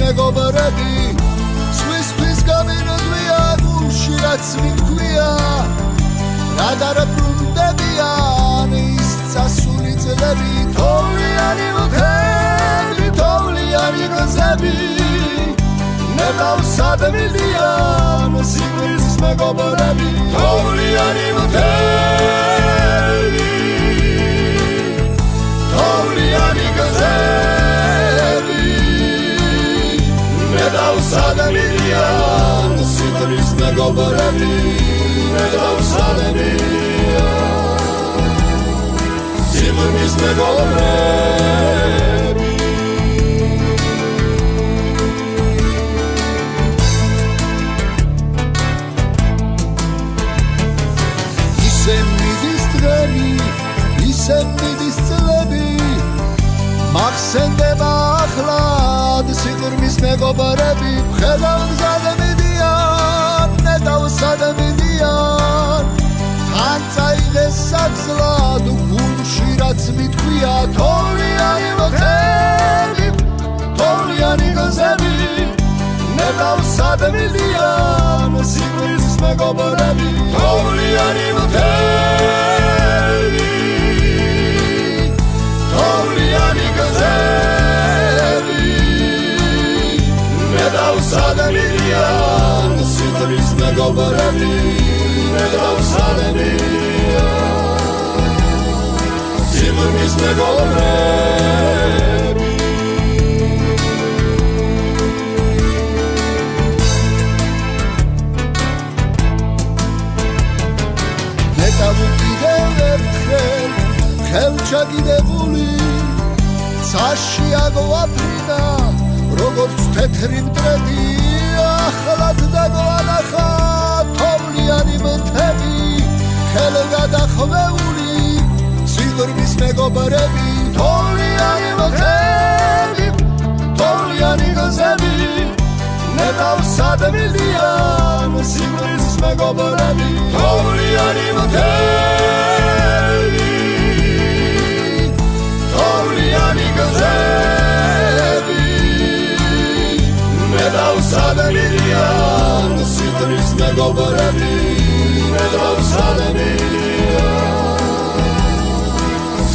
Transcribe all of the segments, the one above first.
მეგობრები სხვისთვის გამირგვია გულში რაც მითქვია რა დარბრუნდებიან ის წასული წლები თოვლიანი მუქები თოვლიანი გზები ნებავსადმილიან სიკვდილს მეგობრები თოვლიანი მუქები თოვლიანი გზები ნებავსადმილიან სიკვდილს მეგობრები სიკვდილის მეგობრები ისე მიდის დღემი ისე მიდის წლები მახსენდება ახლად სიკვდილის მეგობრები მხედავსად მიდიან ნედავსად მიდიან თან წაიღეს საგზლად გულში რაც მითქვია თოვლიანი მუქები თოვლიანი გზები ნებავსად მიდიან სიკვდილის მეგობრები თოვლიანი მუქები თოვლიანი გზები ნებავსად მიდიან სიკვდილის მეგობრები სიკვდილის მეგობრები ნეტავ კიდევ ერთხელ ხელჩაგიდებული ცაში აგვაფრინა როგორც თეთრი მტრედი ახლად დაგვანახა თოვლიანი მთები ხელგადახვეული სიკვდილის მეგობრები თოვლიანი მთები თოვლიანი გზები ნებავსად მიდიან სიკვდილის მეგობრები თოვლიანი მთები თოვლიანი გზები ნებავსად მიდიან სიკვდილის მეგობრები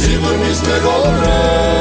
სიკვდილის მეგობრები